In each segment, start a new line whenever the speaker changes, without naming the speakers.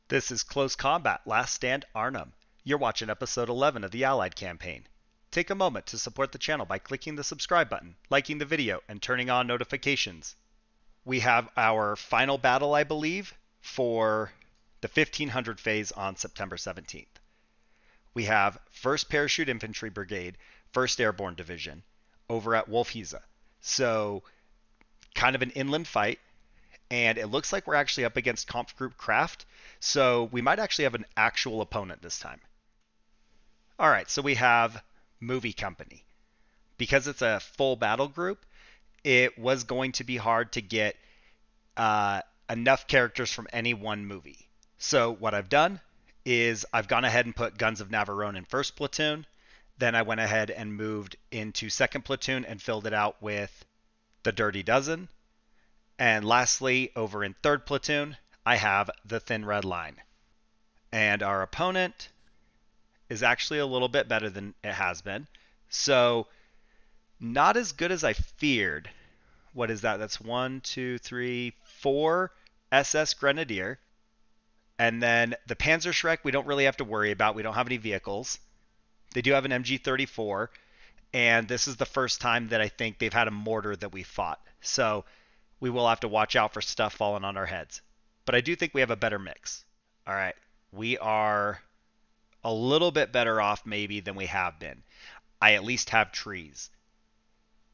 This is Close Combat Last Stand Arnhem. You're watching episode 11 of the Allied campaign. Take a moment to support the channel by clicking the subscribe button, liking the video, and turning on notifications. We have our final battle, I believe, for the 1500 phase on September 17th. We have 1st Parachute Infantry Brigade, 1st Airborne Division, over at Wolfheze. So, kind of an inland fight. And it looks like we're actually up against Comp Group Craft, so we might actually have an actual opponent this time. All right, so we have Movie Company. Because it's a full battle group, it was going to be hard to get enough characters from any one movie. So what I've done is I've gone ahead and put Guns of Navarone in 1st Platoon. Then I went ahead and moved into 2nd Platoon and filled it out with the Dirty Dozen. And lastly, over in 3rd Platoon, I have the Thin Red Line. And our opponent is actually a little bit better than it has been. So, not as good as I feared. What is that? That's 1, 2, 3, 4 SS Grenadier. And then the Panzerschreck we don't really have to worry about. We don't have any vehicles. They do have an MG-34. And this is the first time that I think they've had a mortar that we fought. So, we will have to watch out for stuff falling on our heads. But I do think we have a better mix. All right, we are a little bit better off maybe than we have been. I at least have trees.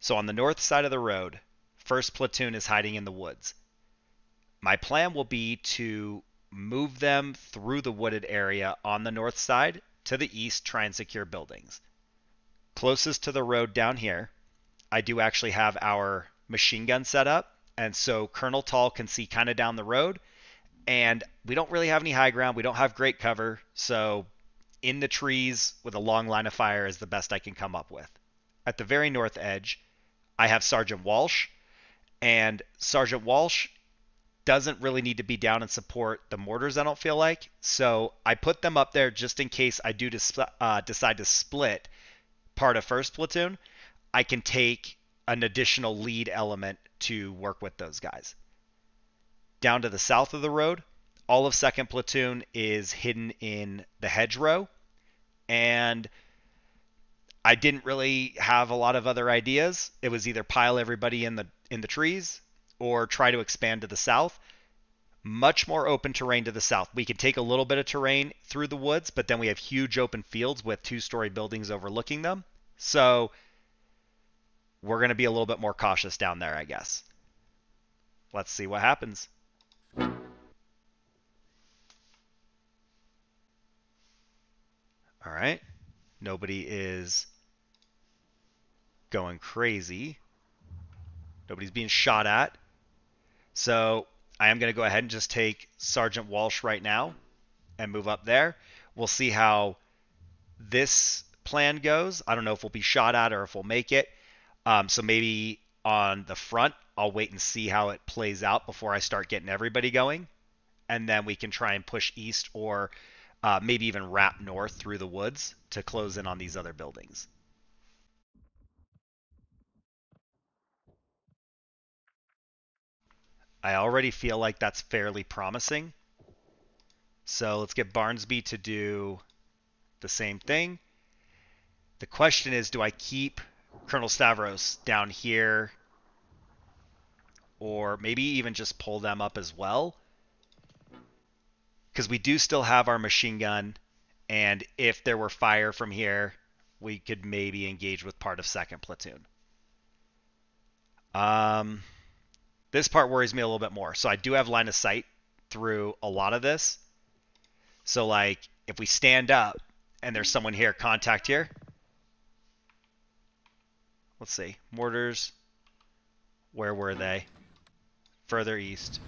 So on the north side of the road, 1st Platoon is hiding in the woods. My plan will be to move them through the wooded area on the north side to the east, try and secure buildings. Closest to the road down here, I do actually have our machine gun set up. And so Colonel Tall can see kind of down the road. And we don't really have any high ground. We don't have great cover. So in the trees with a long line of fire is the best I can come up with. At the very north edge, I have Sergeant Walsh. And Sergeant Walsh doesn't really need to be down and support the mortars, I don't feel like. So I put them up there just in case I do decide to split part of 1st Platoon. I can take an additional lead element to work with those guys. Down to the south of the road, all of 2nd Platoon is hidden in the hedgerow, and I didn't really have a lot of other ideas. It was either pile everybody in the trees or try to expand to the south. Much more open terrain to the south. We can take a little bit of terrain through the woods, but then we have huge open fields with 2-story buildings overlooking them. So we're going to be a little bit more cautious down there, I guess. Let's see what happens. All right. Nobody is going crazy. Nobody's being shot at. So I am going to go ahead and just take Sergeant Walsh right now and move up there. We'll see how this plan goes. I don't know if we'll be shot at or if we'll make it. So maybe on the front, I'll wait and see how it plays out before I start getting everybody going. And then we can try and push east or maybe even wrap north through the woods to close in on these other buildings. I already feel like that's fairly promising. So let's get Barnsby to do the same thing. The question is, do I keep Colonel Stavros down here or maybe even just pull them up as well? Because we do still have our machine gun, and if there were fire from here, we could maybe engage with part of 2nd Platoon. This part worries me a little bit more. So I do have line of sight through a lot of this. So like if we stand up and there's someone here, contact here. Let's see. Mortars. Where were they? Further east.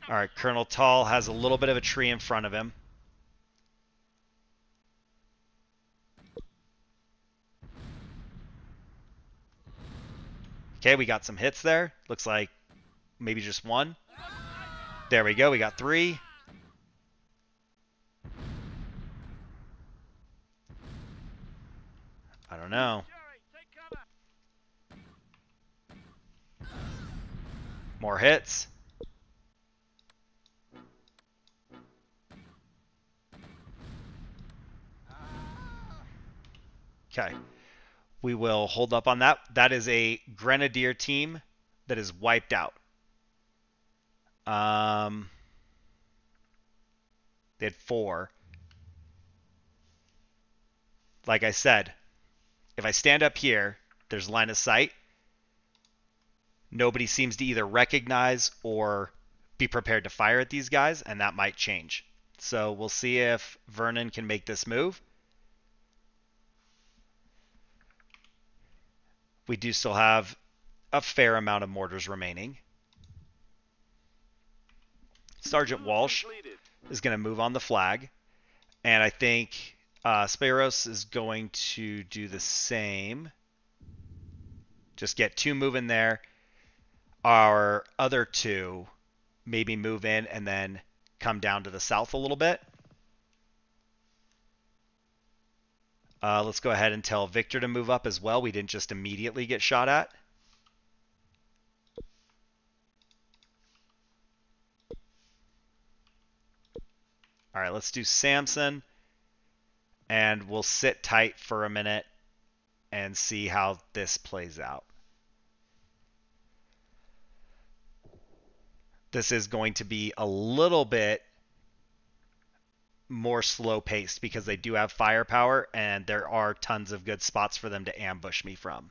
All right, Colonel Tall has a little bit of a tree in front of him. Okay, we got some hits there. Looks like maybe just one. There we go. We got 3. I don't know. More hits. Okay. We will hold up on that. That is a Grenadier team that is wiped out. They had 4. Like I said, if I stand up here, there's line of sight. Nobody seems to either recognize or be prepared to fire at these guys, and that might change. So we'll see if Vernon can make this move. We do still have a fair amount of mortars remaining. Sergeant Walsh is going to move on the flag, and I think Spiros is going to do the same. Just get 2 moving there. Our other 2 maybe move in and then come down to the south a little bit. Let's go ahead and tell Victor to move up as well. We didn't just immediately get shot at. All right, let's do Samson, and we'll sit tight for a minute and see how this plays out. This is going to be a little bit more slow paced because they do have firepower and there are tons of good spots for them to ambush me from.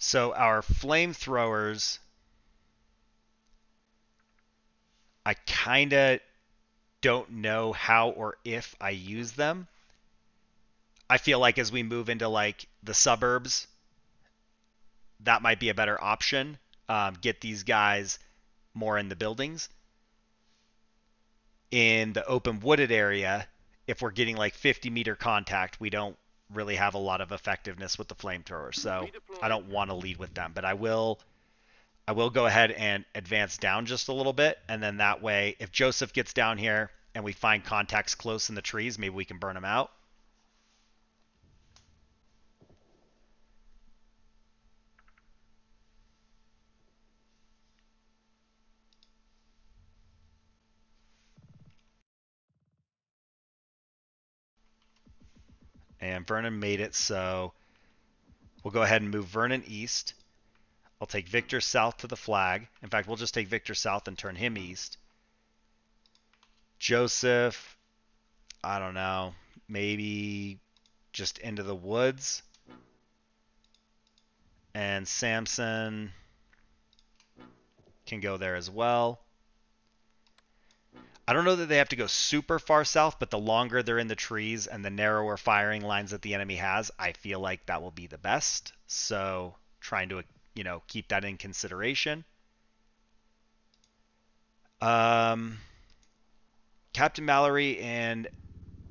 So our flamethrowers, I kind of don't know how or if I use them. I feel like as we move into like the suburbs, that might be a better option. Get these guys more in the buildings. In the open wooded area, if we're getting like 50-meter contact, we don't really have a lot of effectiveness with the flamethrowers. So I don't want to lead with them, but I will go ahead and advance down just a little bit, and then that way, if Joseph gets down here and we find contacts close in the trees, maybe we can burn them out. And Vernon made it, so we'll go ahead and move Vernon east. I'll take Victor south to the flag. In fact, we'll just take Victor south and turn him east. Joseph, I don't know, maybe just into the woods. And Samson can go there as well. I don't know that they have to go super far south, but the longer they're in the trees and the narrower firing lines that the enemy has, I feel like that will be the best. So trying to, keep that in consideration. Captain Mallory and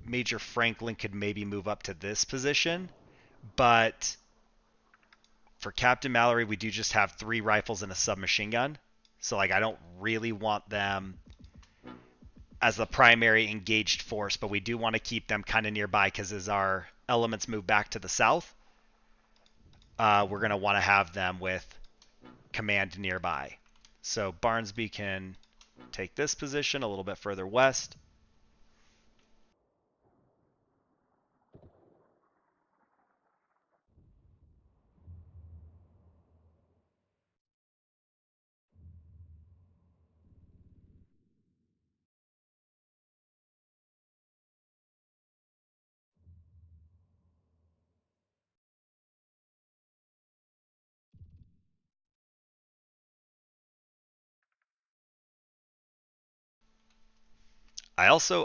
Major Franklin could maybe move up to this position, but for Captain Mallory, we do just have 3 rifles and a submachine gun. So I don't really want them as the primary engaged force, but we do want to keep them kind of nearby because as our elements move back to the south, we're going to want to have them with command nearby. So Barnsby can take this position a little bit further west.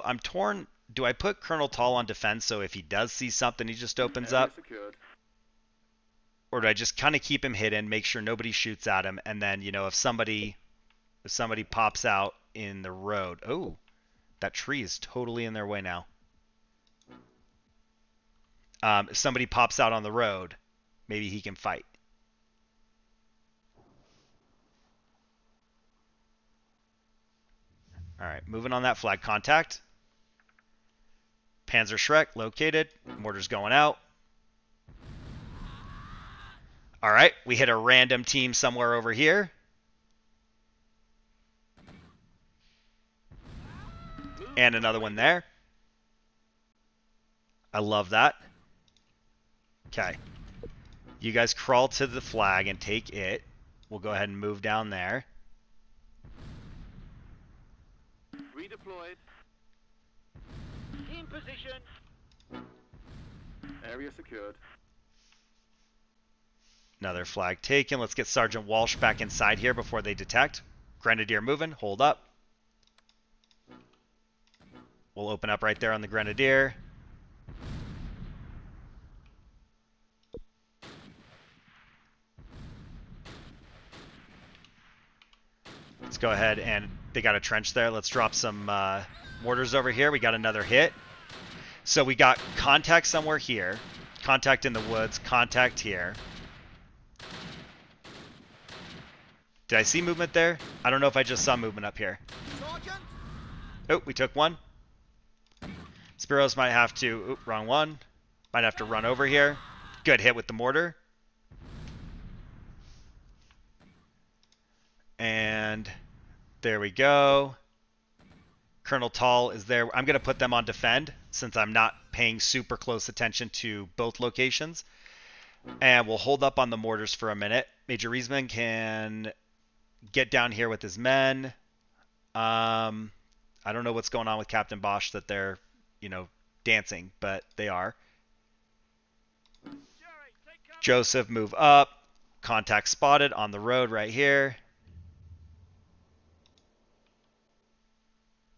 I'm torn. Do I put Colonel Tall on defense so if he does see something, he just opens up? Or do I just kind of keep him hidden, make sure nobody shoots at him, and then, if somebody pops out in the road. Oh, that tree is totally in their way now. If somebody pops out on the road, maybe he can fight. Alright, moving on that flag. Contact. Panzer Shrek located. Mortars going out. Alright, we hit a random team somewhere over here. And another one there. I love that. Okay. You guys crawl to the flag and take it. We'll go ahead and move down there.
Redeployed. In position. Area secured.
Another flag taken. Let's get Sergeant Walsh back inside here before they detect. Grenadier moving. Hold up. We'll open up right there on the Grenadier. Let's go ahead and they got a trench there. Let's drop some mortars over here. We got another hit. So we got contact somewhere here. Contact in the woods. Contact here. Did I see movement there? I don't know if I just saw movement up here. Oh, we took one. Spiros might have to... Oop, wrong one. Might have to run over here. Good hit with the mortar. And there we go. Colonel Tall is there. I'm going to put them on defend since I'm not paying super close attention to both locations. And we'll hold up on the mortars for a minute. Major Riesman can get down here with his men. I don't know what's going on with Captain Bosch that they're, you know, dancing, but they are. Joseph, move up. Contact spotted on the road right here.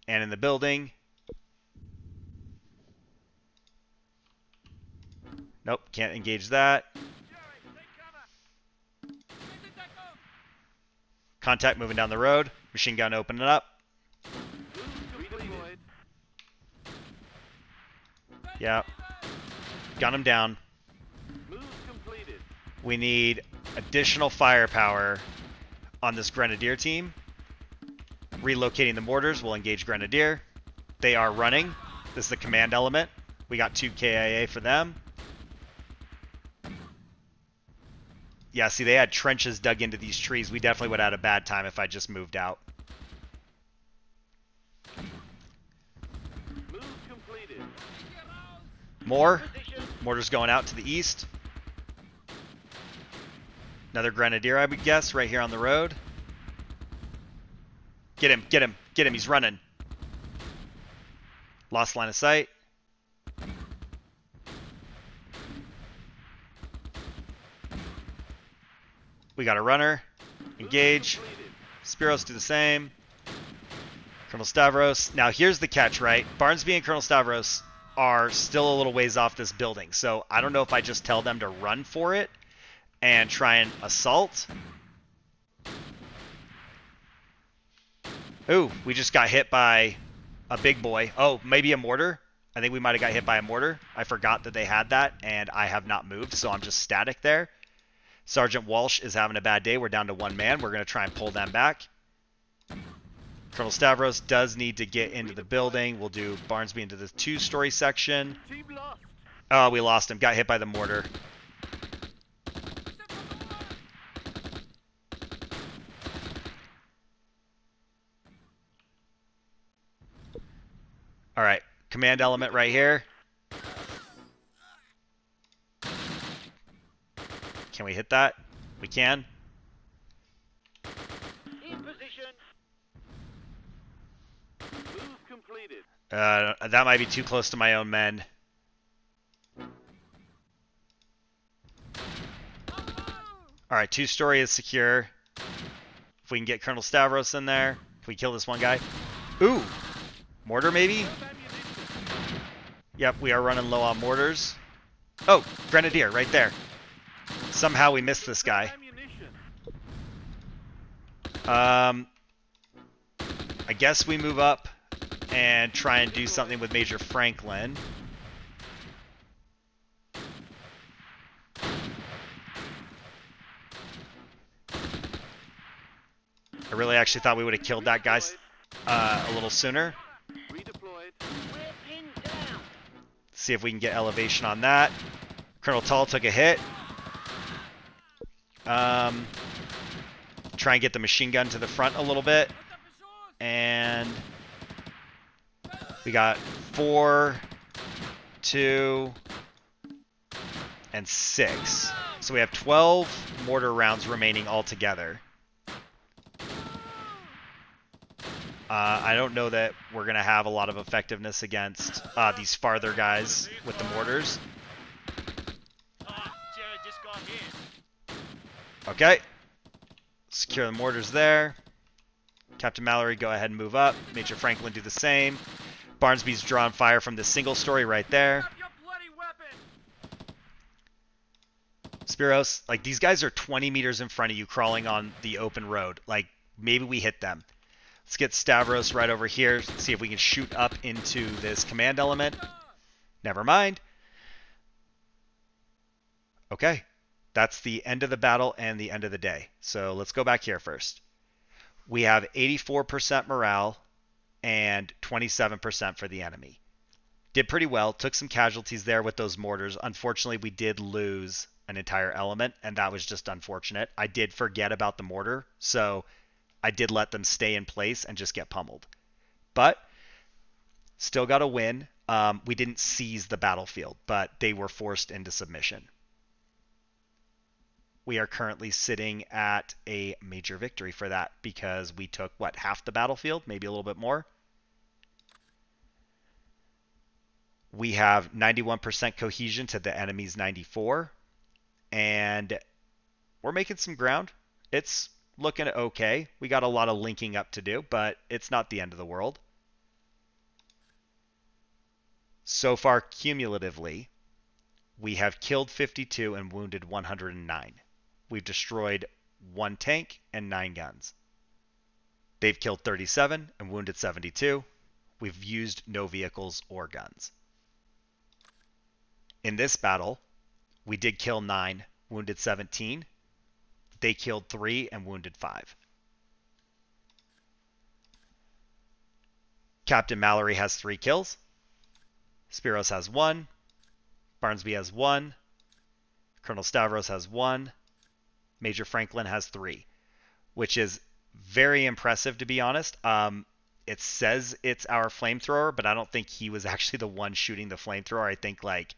And in the building. Nope, can't engage that. Contact moving down the road. Machine gun opening up. Yeah. Gun him down. We need additional firepower on this Grenadier team. Relocating the mortars. We'll engage Grenadier. They are running. This is the command element. We got 2 KIA for them. Yeah, see, they had trenches dug into these trees. We definitely would have had a bad time if I just moved out.
Move completed.
More. Mortars going out to the east. Another Grenadier, I would guess, right here on the road. Get him, get him, get him. He's running. Lost line of sight. We got a runner. Engage. Spiros do the same. Colonel Stavros. Now here's the catch, right? Barnesby and Colonel Stavros are still a little ways off this building. So I don't know if I just tell them to run for it and try and assault. Ooh, we just got hit by a big boy. Oh, maybe a mortar. I think we might have got hit by a mortar. I forgot that they had that, and I have not moved, so I'm just static there. Sergeant Walsh is having a bad day. We're down to 1 man. We're going to try and pull them back. Colonel Stavros does need to get into the building. We'll do Barnesby into the 2-story section. Oh, we lost him. Got hit by the mortar. All right, command element right here. Can we hit that? We can.
In position. Move completed.
That might be too close to my own men. All right, 2-story is secure. If we can get Colonel Stavros in there. Can we kill this one guy? Ooh! Mortar, maybe? Yep, we are running low on mortars. Oh, Grenadier, right there. Somehow we missed this guy. I guess we move up and try and do something with Major Franklin. I really actually thought we would have killed that guy. a little sooner.
Redeployed.
We're pinned down.
See if we can get elevation on that. Colonel Tall took a hit. Try and get the machine gun to the front a little bit. And we got 4, 2, and 6. So we have 12 mortar rounds remaining altogether. I don't know that we're going to have a lot of effectiveness against these farther guys with the mortars. Okay. Secure the mortars there. Captain Mallory, go ahead and move up. Major Franklin, do the same. Barnsby's drawing fire from the single story right there. Spiros, like, these guys are 20 meters in front of you crawling on the open road. Like, maybe we hit them. Let's get Stavros right over here. See if we can shoot up into this command element. Never mind. Okay. That's the end of the battle and the end of the day. So let's go back here first. We have 84% morale and 27% for the enemy. Did pretty well. Took some casualties there with those mortars. Unfortunately, we did lose an entire element, and that was just unfortunate. I did forget about the mortar, so I did let them stay in place and just get pummeled. But still got a win. We didn't seize the battlefield, but they were forced into submission. We are currently sitting at a major victory for that because we took, what, half the battlefield? Maybe a little bit more? We have 91% cohesion to the enemy's 94%. And we're making some ground. It's looking okay. We got a lot of linking up to do, but it's not the end of the world. So far, cumulatively, we have killed 52 and wounded 109. We've destroyed 1 tank and 9 guns. They've killed 37 and wounded 72. We've used no vehicles or guns. In this battle, we did kill 9, wounded 17. They killed 3 and wounded 5. Captain Mallory has 3 kills. Spiros has 1. Barnsby has 1. Colonel Stavros has 1. Major Franklin has 3, which is very impressive, to be honest. It says it's our flamethrower, but I don't think he was actually the one shooting the flamethrower. I think, like,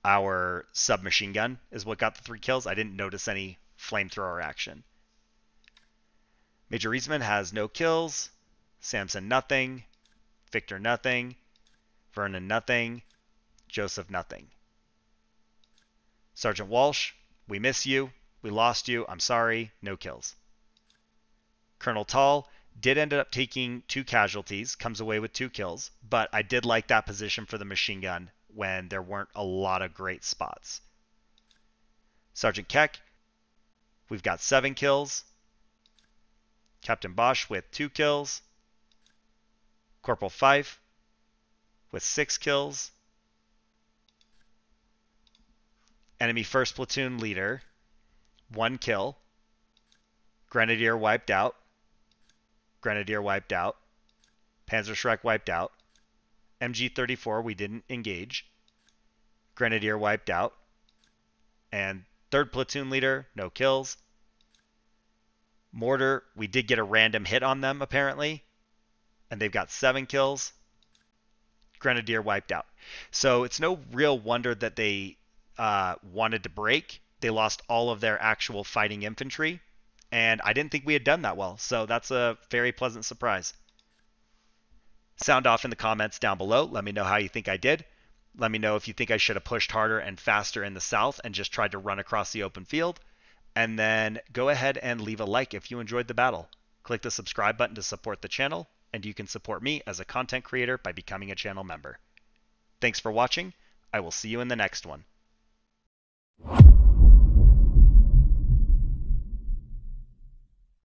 our submachine gun is what got the 3 kills. I didn't notice any flamethrower action. Major Reisman has no kills. Samson, nothing. Victor, nothing. Vernon, nothing. Joseph, nothing. Sergeant Walsh, we miss you. We lost you. I'm sorry. No kills. Colonel Tall did end up taking 2 casualties, comes away with 2 kills, but I did like that position for the machine gun when there weren't a lot of great spots. Sergeant Keck, we've got 7 kills. Captain Bosch with 2 kills. Corporal Fife with 6 kills. Enemy first platoon leader, 1 kill. Grenadier wiped out. Grenadier wiped out. Panzerschreck wiped out. MG-34 we didn't engage. Grenadier wiped out. And 3rd platoon leader, no kills. Mortar, we did get a random hit on them apparently. And they've got 7 kills. Grenadier wiped out. So it's no real wonder that they wanted to break. They lost all of their actual fighting infantry. And I didn't think we had done that well. So that's a very pleasant surprise. Sound off in the comments down below. Let me know how you think I did. Let me know if you think I should have pushed harder and faster in the south and just tried to run across the open field. And then go ahead and leave a like if you enjoyed the battle. Click the subscribe button to support the channel, and you can support me as a content creator by becoming a channel member. Thanks for watching. I will see you in the next one.